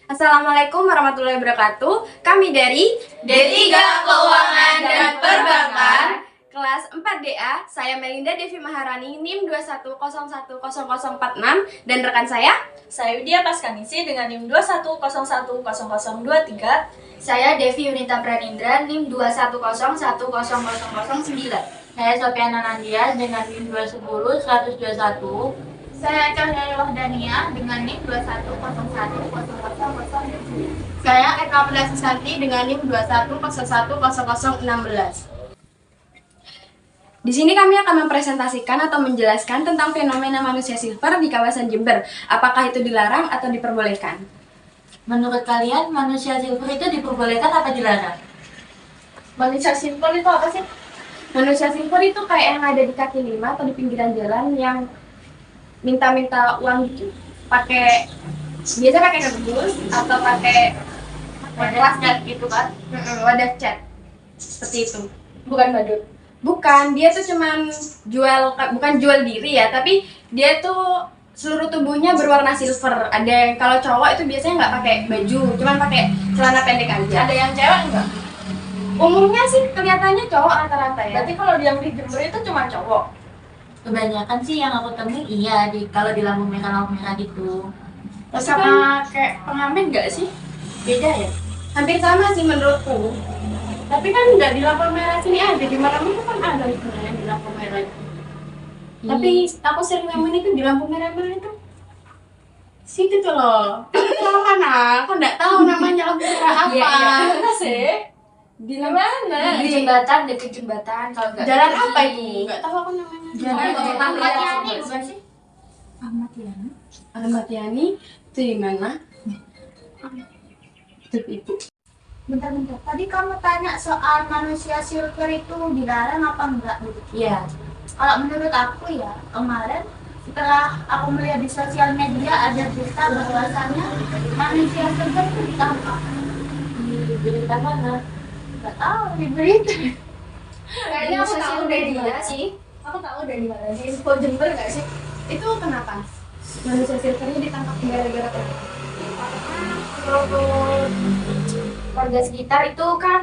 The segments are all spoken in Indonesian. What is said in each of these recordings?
Assalamualaikum warahmatullahi wabarakatuh. Kami dari D3 Keuangan dan Perbankan kelas 4DA. Saya Melinda Devi Maharani, NIM 21010046, dan rekan saya Widya Paskanisi dengan NIM 21010023. Saya Devi Yunita Pranindra, NIM 21010009. Saya Sofiana Nandia dengan NIM 210-121. Saya Cahaya Wahdania dengan NIM 21010007. Saya Eka Mela Susanti dengan NIM 21010016. Di sini kami akan mempresentasikan atau menjelaskan tentang fenomena manusia silver di kawasan Jember. Apakah itu dilarang atau diperbolehkan? Menurut kalian, manusia silver itu diperbolehkan apa dilarang? Manusia silver itu apa sih? Manusia silver itu kayak yang ada di kaki lima atau di pinggiran jalan yang minta-minta uang gitu. Biasa pakai kardus atau pakai Wadah cat gitu kan? wadah cat. Seperti itu. Bukan badut. Bukan, dia tuh cuman bukan jual diri ya, tapi dia tuh seluruh tubuhnya berwarna silver. Ada yang kalau cowok itu biasanya nggak pakai baju, cuman pakai celana pendek aja. Ada yang cewek enggak? Umumnya sih kelihatannya cowok rata-rata ya. Berarti kalau yang di Jember itu cuma cowok? Kebanyakan sih yang aku temui iya, kalau di lampu merah gitu. Sama kayak pengamen nggak sih? Beda ya? hampir sama sih menurutku. Tapi kan nggak di lampu merah sini aja, di mana-mana kan ada sebenarnya di lampu merah itu. Tapi aku sering nemuin itu di lampu merah-merah itu. Situ tuh loh. Tahu mana? Aku nggak tahu namanya lampu merah apa. Mana sih? Di mana? Di jembatan, dekat jembatan. Kalau nggak Jalan di- apa itu? Nggak tahu aku namanya. Ahmad Yani bukan sih? Ahmad Yani. Ahmad Yani itu di mana? Itu ibu. Bentar. Tadi kamu tanya soal manusia silver itu dilarang apa enggak gitu. Iya. Kalau menurut aku ya, kemarin setelah aku melihat di sosial media ada berita bahwasannya manusia silver itu ditangkap. Di berita mana? Nggak tahu di berita. Kayaknya aku tahu dari dia sih. Aku tahu dari mana sih? Info Jember nggak sih? Itu kenapa? Manusia silvernya ditangkap gara-gara apa? Menurut warga sekitar itu kan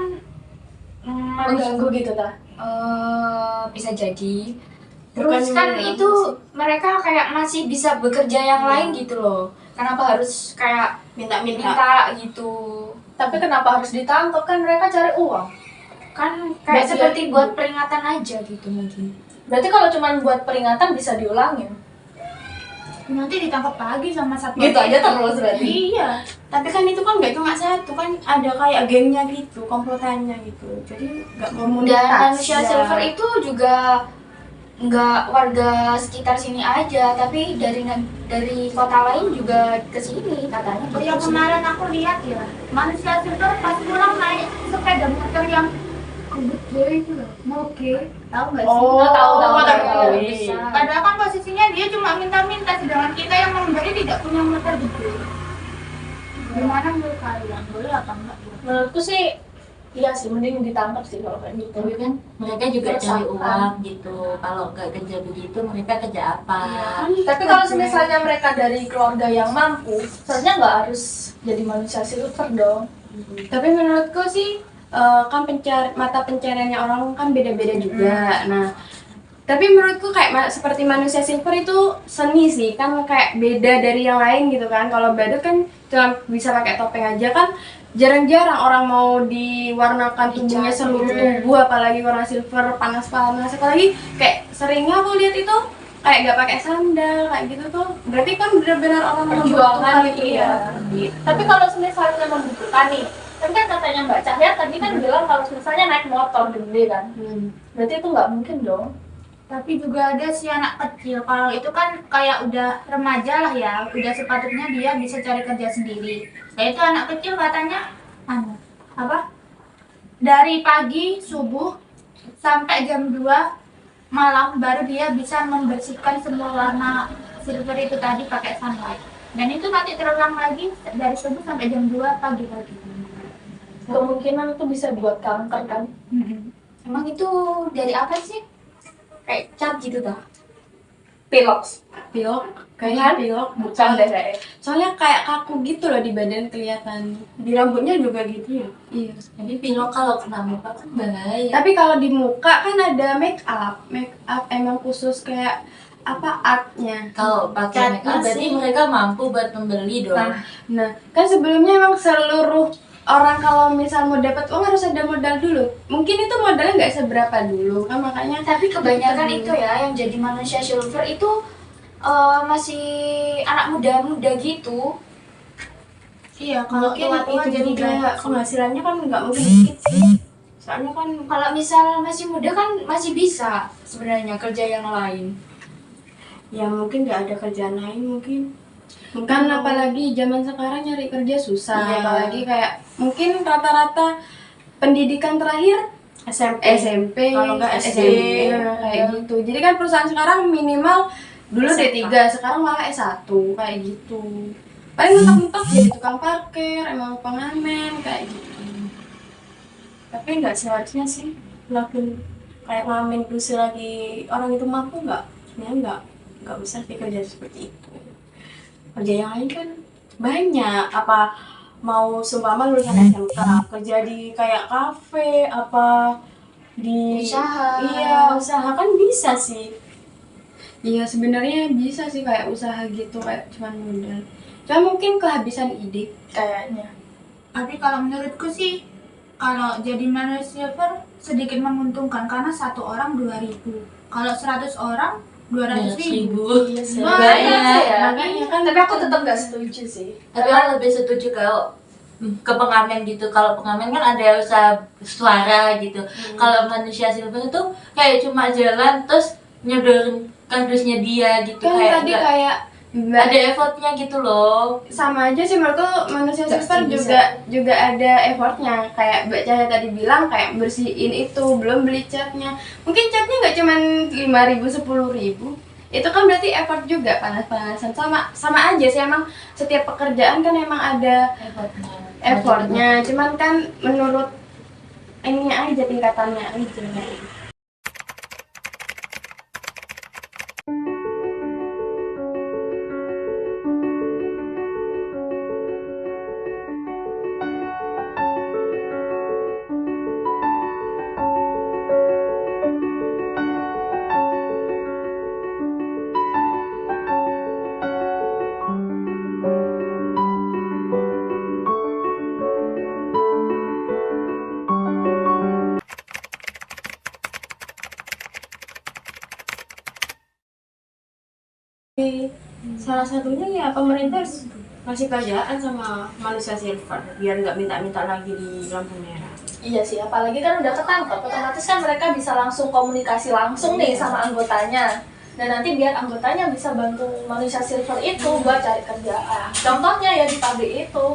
Mengganggu gitu ta? bisa jadi. Bukan Terus kan mengganggu itu mereka kayak masih bisa bekerja yang lain gitu loh. Kenapa harus kayak Minta-minta. minta gitu? Tapi kenapa harus ditangkap, kan mereka cari uang? Kan kayak Berarti- seperti buat peringatan aja gitu mungkin. Berarti kalau cuma buat peringatan bisa diulangin? Nanti ditangkap lagi sama satpol Gitu aja terus berarti? Iya, tapi kan itu kan nggak cuma satu, kan ada kayak gengnya gitu, komplotannya gitu. Jadi nggak komunitas. Dan manusia ya. silver itu juga nggak warga sekitar sini aja, tapi dari kota lain juga ke sini katanya. Oh, yang kemarin aku lihat ya, manusia silver pas pulang naik sepeda motor yang gede itu loh, moge, tahu nggak sih? Oh, tahu. motor Tahu. gede. Padahal kan posisinya dia cuma minta-minta, sedangkan kita yang memberi tidak punya motor gede. Gimana menurut kalian? Boleh apa enggak? Menurutku sih iya sih, mending ditangkap sih kalau kayak gitu. Tapi kan mereka juga cari Keresahan. uang gitu. Kalau nggak kerja begitu, mereka kerja apa? Tapi kalau misalnya mereka dari keluarga yang mampu, seharusnya nggak harus jadi manusia silver dong. Tapi menurutku sih kan mata pencariannya orang kan beda-beda juga. Nah, tapi menurutku kayak seperti manusia silver itu seni sih, kan kayak beda dari yang lain gitu kan. Kalau badut kan cuma bisa pakai topeng aja kan. Jarang-jarang orang mau diwarnakan tubuhnya seluruh tubuh, apalagi warna silver panas-panas. Apalagi kayak seringnya aku lihat itu kayak gak pakai sandal kayak gitu tuh. Berarti kan benar-benar orang Perjuangan membutuhkan itu iya. ya. Tapi kalau misalnya membutuhkan nih, kan katanya Mbak Cahya tadi kan bilang kalau misalnya naik motor gede kan, berarti itu nggak mungkin dong. Tapi juga ada si anak kecil, kalau itu kan kayak udah remaja lah ya, udah sepatutnya dia bisa cari kerja sendiri. Nah itu anak kecil katanya, dari pagi subuh sampai jam 2 malam baru dia bisa membersihkan semua warna silver itu tadi pakai sunlight. Dan itu nanti terulang lagi dari subuh sampai jam 2 pagi lagi. kemungkinan itu bisa buat kanker kan. Emang itu dari apa sih? Kayak cat gitu dah. Pilox Pilok, Bukan? kayaknya pilok bukan deh kayaknya. Soalnya kayak kaku gitu loh di badan kelihatan. Di rambutnya juga gitu ya. Iya. Tapi pilok kalau kena muka kan bahaya. Tapi kalau di muka kan ada make up emang khusus kayak apa artnya. Kalau pakai make up berarti mereka mampu buat membeli dong. Nah, kan sebelumnya emang seluruh orang kalau misal mau dapat uang harus ada modal dulu. Mungkin itu modalnya nggak seberapa dulu kan makanya. Tapi kebanyakan itu ya yang jadi manusia silver itu masih anak muda-muda gitu. Iya, Kalau mungkin tua itu jadi juga kayak penghasilannya kan nggak mungkin dikit sih. Soalnya kan Kalau misal masih muda kan masih bisa sebenarnya kerja yang lain. ya mungkin nggak ada kerjaan lain mungkin. kan apalagi zaman sekarang nyari kerja susah. Iya. Apalagi kayak mungkin rata-rata pendidikan terakhir SMP, Kalau nggak SD, kayak gitu. Jadi kan perusahaan sekarang minimal dulu D3, sekarang malah S1 kayak gitu. Paling mentok-mentok jadi tukang parkir, emang pengamen kayak gitu. Tapi nggak seharusnya sih ngelakuin kayak ngamen terus lagi orang itu mampu nggak? Sebenarnya nggak usah sih kerja seperti itu. Kerja yang lain kan banyak. Apa mau seumpama lulusan SMK kerja di kayak kafe apa di Usaha. Iya, usaha kan bisa sih. Iya sebenarnya bisa sih kayak usaha gitu kayak cuman modal. Cuma mungkin kehabisan ide. Kayaknya. Tapi kalau menurutku sih kalau jadi manusia silver sedikit menguntungkan karena satu orang 2.000. Kalau 100 orang 200.000. Iya sih. Banyak sih ya. Makanya kan Tapi aku tetap nggak setuju sih. Tapi aku lebih setuju kalau ke pengamen gitu. Kalau pengamen kan ada usaha suara gitu. Kalau manusia silver itu kayak cuma jalan terus nyodorin kardusnya dia gitu, kan kayak tadi nggak kayak ada effortnya gitu loh. sama aja sih menurutku manusia Nggak silver setuju, juga ada effortnya kayak Mbak Cahaya tadi bilang kayak bersihin itu belum beli catnya mungkin catnya nggak cuman 5.000 10.000 itu kan berarti effort juga panas-panasan sama aja sih emang setiap pekerjaan kan emang ada effortnya cuman kan menurut ininya aja tingkatannya aja. Salah satunya ya pemerintah harus kasih kerjaan sama manusia silver biar nggak minta-minta lagi di lampu merah. Iya sih, apalagi kan udah ketangkep, otomatis kan mereka bisa langsung komunikasi langsung nih sama anggotanya. Dan nanti biar anggotanya bisa bantu manusia silver itu buat cari kerjaan. Contohnya ya di pabrik itu.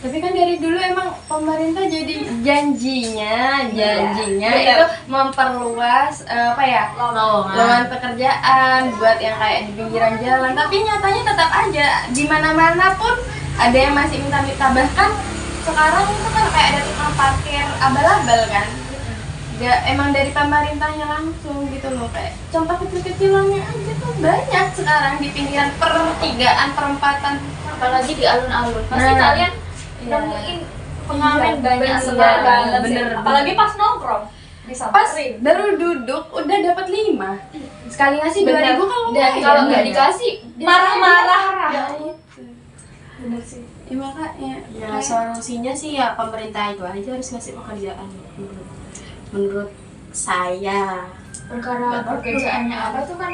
Tapi kan dari dulu emang pemerintah jadi janjinya Bener. itu memperluas apa ya lowongan pekerjaan buat yang kayak di pinggiran jalan. Tapi nyatanya tetap aja di mana-mana pun ada yang masih minta-minta bahkan sekarang itu kan kayak ada tukang parkir abal-abal kan. Emang dari pemerintahnya langsung gitu loh kayak contoh kecil-kecilannya aja tuh banyak sekarang di pinggiran pertigaan perempatan Apalagi di alun-alun. Pasti Nah. kalian nemuin pengamen Iya, banyak bener. sekali banget sih. Bener. Apalagi pas nongkrong pas disamperin. baru duduk udah dapat 5 sekali ngasih 2.000 kalau Dan enggak kalau ya nggak dikasih marah-marah. ya itu Bener sih. ya makanya Ya kayak- solusinya sih ya pemerintah itu aja harus ngasih pekerjaan menurut saya. Perkara pekerjaannya apa tuh kan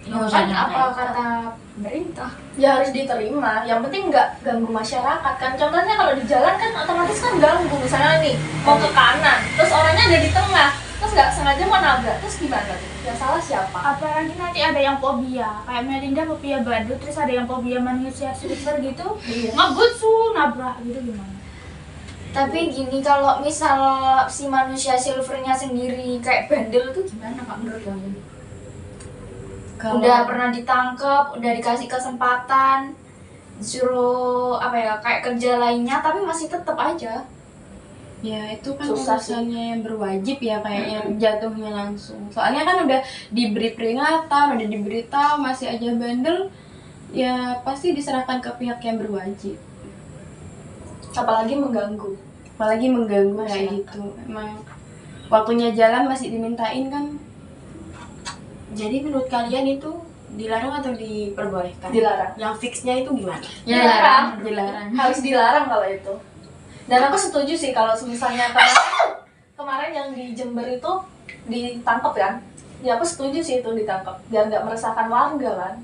Kan apa kata pemerintah ya harus diterima, yang penting nggak ganggu masyarakat kan. Contohnya kalau di jalan kan otomatis kan ganggu, misalnya nih mau ke kanan terus orangnya ada di tengah terus nggak sengaja mau nabrak, terus gimana tuh? Yang salah siapa? apalagi nanti ada yang fobia kayak Melinda fobia badut, terus ada yang fobia manusia silver gitu ngebut nabrak gitu gimana? Tapi gini, kalau misal si manusia silvernya sendiri kayak bandel tuh gimana kak menurut kamu? kalau- Udah pernah ditangkap, udah dikasih kesempatan, disuruh apa ya kayak kerja lainnya, tapi masih tetap aja. Ya itu kan Susah sih. urusannya yang berwajib ya kayaknya jatuhnya langsung. Soalnya kan udah diberi peringatan, udah diberitahu masih aja bandel, ya pasti diserahkan ke pihak yang berwajib. Apalagi mengganggu. Apalagi mengganggu Masyarakat. kayak gitu. Emang waktunya jalan masih dimintain kan. Jadi menurut kalian itu dilarang atau diperbolehkan? Dilarang. Yang fixnya itu gimana? Dilarang. Dilarang. Harus dilarang kalau itu. Dan aku setuju sih kalau misalnya kemarin yang di Jember itu ditangkap kan. Ya aku setuju sih itu ditangkap biar nggak meresahkan warga kan.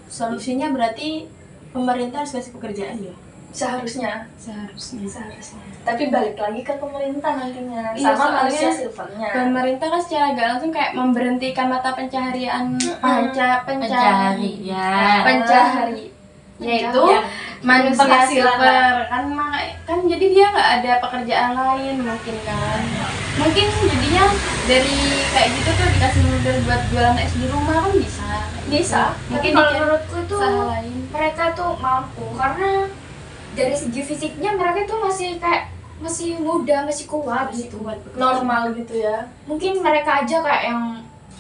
Solusinya berarti pemerintah harus kasih pekerjaan ya? Seharusnya. Seharusnya. Tapi balik lagi ke pemerintah nantinya Iya, sama soalnya manusia silvernya. Pemerintah kan secara gak langsung kayak memberhentikan mata pencaharian Pencari ya. pencahari yaitu Ya, manusia penghasilan silver kan jadi dia nggak ada pekerjaan lain mungkin jadinya dari kayak gitu tuh dikasih modal buat jualan es di rumah kan bisa Bisa. mungkin Tapi kalau dikira menurutku itu usaha lain. mereka tuh mampu karena dari segi fisiknya mereka tuh masih muda, masih kuat gitu. Normal gitu ya. Mungkin mereka aja kayak yang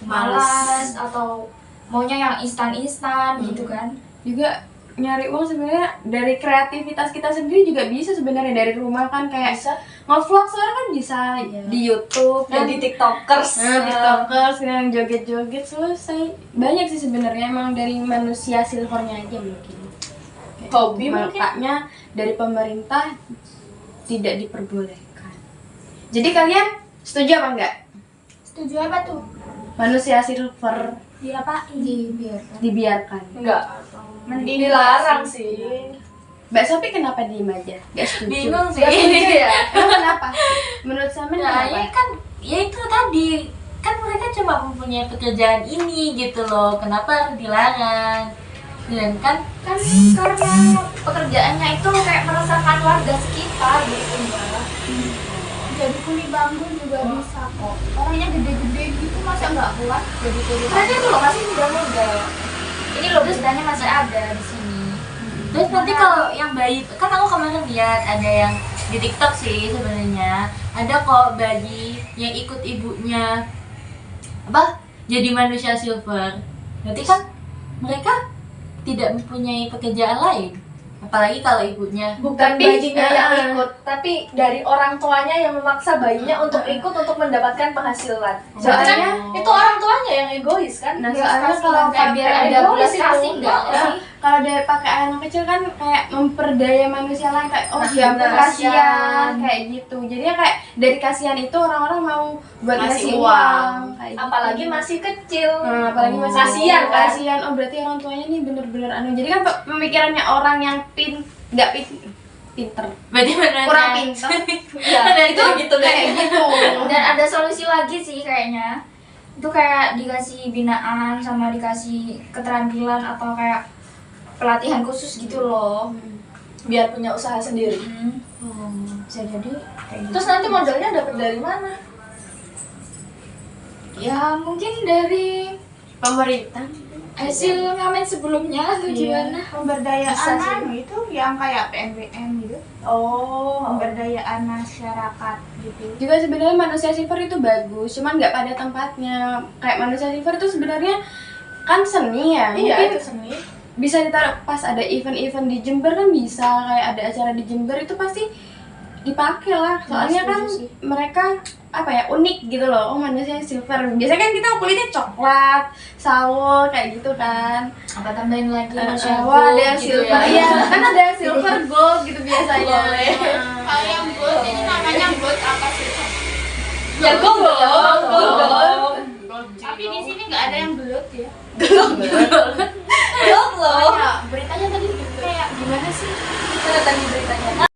malas atau maunya yang instan-instan gitu kan. Juga nyari uang sebenarnya dari kreativitas kita sendiri juga bisa sebenarnya dari rumah kan kayak Bisa. ngevlog sekarang kan bisa di YouTube kan Jadi tiktokers. tiktokers yang joget-joget selesai banyak sih sebenarnya emang dari manusia silvernya aja mungkin. Hobi mungkin. Makanya dari pemerintah tidak diperbolehkan. Jadi kalian setuju apa enggak? Setuju apa tuh? Manusia silver Diapain? Dibiarkan. dibiarkan. Enggak. Mending Dilarang sih. Mbak Sophie kenapa diem aja? Gak setuju. Bingung sih. Gak setuju ya? Emang kenapa? Menurut Samen Nah, kenapa? ya kan, ya itu tadi kan mereka cuma mempunyai pekerjaan ini gitu loh. Kenapa harus dilarang? Dan kan Kan karena pekerjaannya itu kayak meresahkan warga sekitar gitu Mbak. Jadi kuli bangun juga bisa kok. Orangnya gede-gede gitu masa nggak kuat jadi kuli Mereka itu loh masih muda-muda. Ini loh beritanya masih ada di sini. terus nanti kalau yang bayi kan aku kemarin lihat ada yang di TikTok sih sebenarnya ada kok bayi yang ikut ibunya apa jadi manusia silver. Berarti kan mereka tidak mempunyai pekerjaan lain. Apalagi kalau ibunya Bukan Tapi, bayinya yang ikut, tapi dari orang tuanya yang memaksa bayinya untuk ikut untuk mendapatkan penghasilan. Soalnya- Soalnya itu orang tuanya yang egois kan? Nah, soalnya kalau kayak biar pakai ada egois belas itu. kasih enggak sih? kalau dari pakai anak kecil kan kayak memperdaya manusia lain kayak oh Nah, ya ampun benar. kasihan kayak gitu. Jadinya kayak dari kasihan itu orang-orang mau buat Ngasih ngasih uang. uang kayak gitu. Apalagi masih kecil. Nah, apalagi masih Kasihan kan? kasihan. Oh berarti orang tuanya nih bener-bener jadi kan pemikirannya orang yang pinter berarti benar kurang pinter Iya, itu gitu deh. kayak gitu. Dan ada solusi lagi sih kayaknya. Itu kayak dikasih binaan sama dikasih keterampilan atau kayak pelatihan khusus gitu loh. Biar punya usaha sendiri. Bisa jadi kayak gitu. Terus nanti modalnya dapat dari mana? Ya mungkin dari Pemerintah hasil ngamen sebelumnya atau gimana? Pemberdayaan itu yang kayak PMBM gitu, Oh, pemberdayaan masyarakat gitu. Juga sebenarnya manusia silver itu bagus, cuman nggak pada tempatnya. Kayak manusia silver itu sebenarnya kan seni ya. iya Mungkin itu seni. bisa ditaruh pas ada event-event di Jember kan bisa kayak ada acara di Jember itu pasti dipakai lah. Soalnya kan mereka apa ya unik gitu loh. Oh manusia silver. Biasanya kan kita kulitnya coklat, sawo kayak gitu kan. Apa tambahin lagi manusia Wah gold ada gitu silver, ya? iya kan ada silver gold gitu biasanya. Kalau yang gold ini namanya gold apa sih? Ya gold loh. Tapi di sini nggak ada yang gold ya. Gold loh. beritanya tadi kayak gimana sih? Mana tadi beritanya?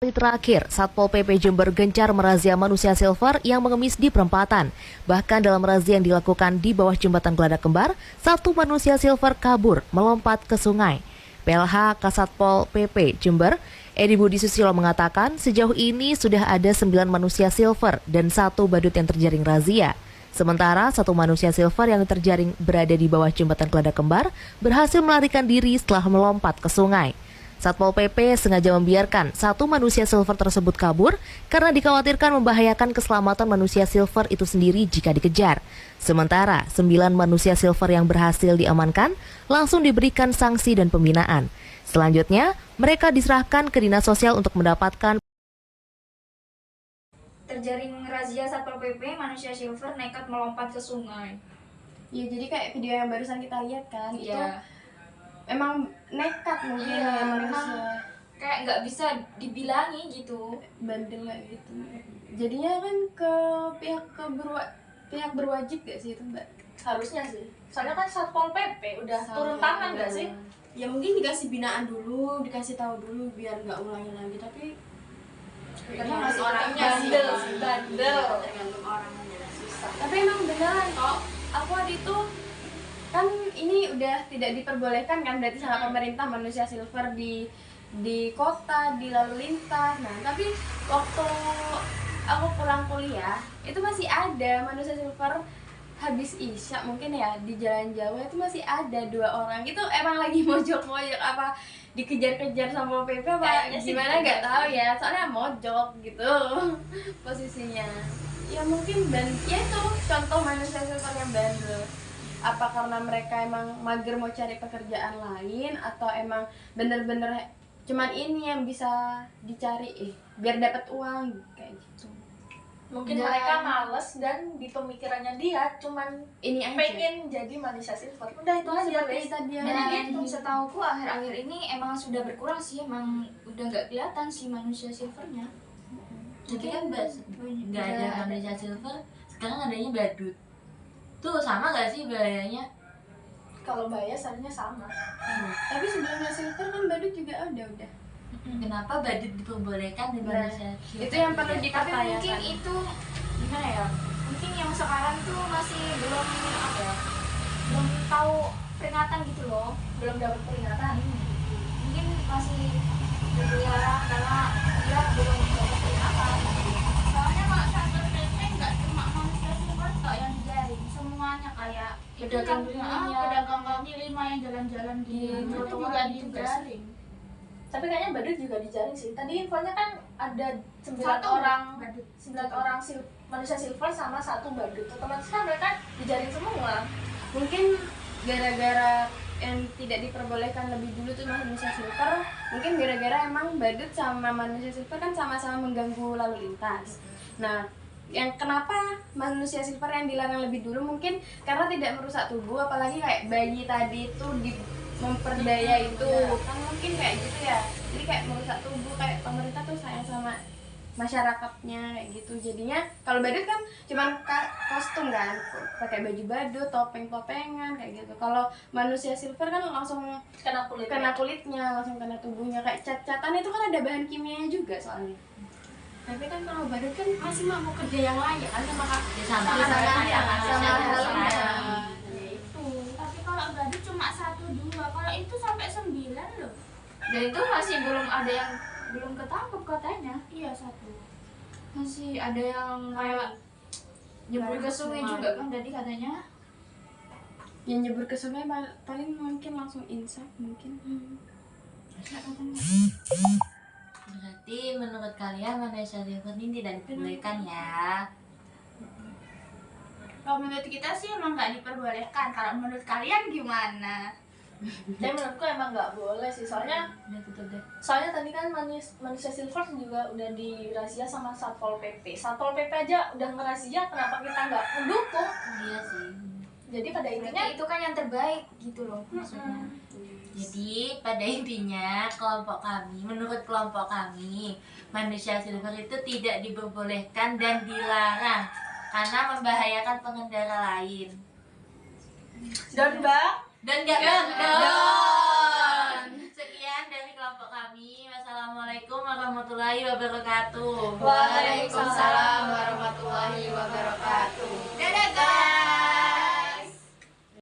Kali terakhir, Satpol PP Jember gencar merazia manusia silver yang mengemis di perempatan. Bahkan dalam razia yang dilakukan di bawah jembatan Geladak Kembar, satu manusia silver kabur melompat ke sungai. PLH Kasatpol PP Jember, Edi Budi Susilo mengatakan sejauh ini sudah ada 9 manusia silver dan 1 badut yang terjaring razia. Sementara 1 manusia silver yang terjaring berada di bawah jembatan Geladak Kembar berhasil melarikan diri setelah melompat ke sungai. Satpol PP sengaja membiarkan satu manusia silver tersebut kabur karena dikhawatirkan membahayakan keselamatan manusia silver itu sendiri jika dikejar. Sementara 9 manusia silver yang berhasil diamankan langsung diberikan sanksi dan pembinaan. Selanjutnya, mereka diserahkan ke Dinas Sosial untuk mendapatkan Terjaring razia Satpol PP, manusia silver nekat melompat ke sungai. Ya jadi kayak video yang barusan kita lihat kan, itu Iya. emang nekat mungkin Iya, ya memang manusia kayak nggak bisa dibilangi gitu. bandel kayak gitu. Jadinya kan ke pihak berwajib gak sih itu Mbak? Harusnya sih. Soalnya kan Satpol PP udah turun tangan gak sih? Ya mungkin dikasih binaan dulu, dikasih tahu dulu biar nggak ulangi lagi, tapi Karena masih orangnya sih. bandel. Tergantung orangnya, susah. Tapi emang beneran kok, Aquad itu kan ini udah tidak diperbolehkan kan berarti sama pemerintah manusia silver di kota, di lalu lintas. Nah, tapi waktu aku pulang kuliah itu masih ada manusia silver habis isya mungkin ya di Jalan Jawa itu masih ada 2 orang. Itu emang lagi mojok-mojok apa dikejar-kejar sama PP apa Kayaknya sih gimana nggak tahu ya, soalnya mojok gitu posisinya. Ya mungkin ya itu contoh manusia silver yang bandel. Apa karena mereka emang mager mau cari pekerjaan lain atau emang bener-bener cuman ini yang bisa dicari biar dapat uang kayak gitu. Mungkin Dan- mereka males dan di pemikirannya dia cuman Ini aja. pengen jadi manusia silver. Udah itu aja Seperti guys. tadi yang Dan gitu. setauku akhir-akhir ini emang sudah berkurang sih, emang udah nggak kelihatan sih manusia silvernya. Jadi kan nggak ada manusia silver, sekarang adanya badut. Tuh sama nggak sih bahayanya? Kalau bahaya seharusnya sama. tapi sebelumnya silver kan badut juga ada udah. Kenapa badut diperbolehkan dan Nah, manusia silver itu yang perlu tidak? Tapi mungkin dipertanyakan. itu gimana ya? Mungkin yang sekarang tuh masih belum apa ya? Belum tahu peringatan gitu loh. Belum dapat peringatan. Mungkin masih berkeliaran karena dia belum dapat peringatan. Soalnya kalau Satpol PP nggak cuma manusia silver kok yang dijaring, semuanya kayak itu Pedagang yang- kaki lima. pedagang kaki lima yang jalan-jalan di trotoar juga juga dijaring. Tapi kayaknya badut juga dijaring sih. Tadi infonya kan ada 9 Satu orang badut. 9 orang manusia silver sama 1 badut. Otomatis kan mereka dijaring semua. Mungkin gara-gara yang tidak diperbolehkan lebih dulu tuh manusia silver, mungkin gara-gara emang badut sama manusia silver kan sama-sama mengganggu lalu lintas. Nah, yang kenapa manusia silver yang dilarang lebih dulu mungkin karena tidak merusak tubuh, apalagi kayak bayi tadi itu memperdaya itu kan mungkin kayak gitu ya. Jadi kayak merusak tubuh, kayak pemerintah tuh sayang sama masyarakatnya kayak gitu. Jadinya kalau badut kan cuman kostum kan, pakai baju badut, topeng-topengan kayak gitu. Kalau manusia silver kan langsung Kena kulit. kena kulitnya, langsung kena tubuhnya, kayak cat-catan itu kan ada bahan kimianya juga soalnya. Tapi kan kalau badut kan masih mampu kerja yang lain ya kan sama Ya, sama halnya. itu. Tapi kalau badut cuma 1-2, kalau itu sampai 9 loh. Dan itu masih belum ada yang belum ketangkep katanya. Iya, 1. Masih ada yang kayak nyebur ke sungai juga kan tadi katanya. Yang nyebur ke sungai paling mungkin langsung insaf mungkin. Berarti menurut kalian manusia silver ini tidak diperbolehkan ya? Kalau menurut kita sih emang nggak diperbolehkan. Kalau menurut kalian gimana? Tapi menurutku emang nggak boleh sih. Soalnya Udah tutup deh. tadi kan manusia silver juga udah dirazia sama Satpol PP. Satpol PP aja udah ngerazia, kenapa kita nggak mendukung? Iya sih. Jadi pada intinya Berarti itu kan yang terbaik gitu loh maksudnya. Jadi pada intinya menurut kelompok kami, manusia silver itu tidak diperbolehkan dan dilarang karena membahayakan pengendara lain. dan bang Dan gak down. Sekian dari kelompok kami. Wassalamualaikum warahmatullahi wabarakatuh. Waalaikumsalam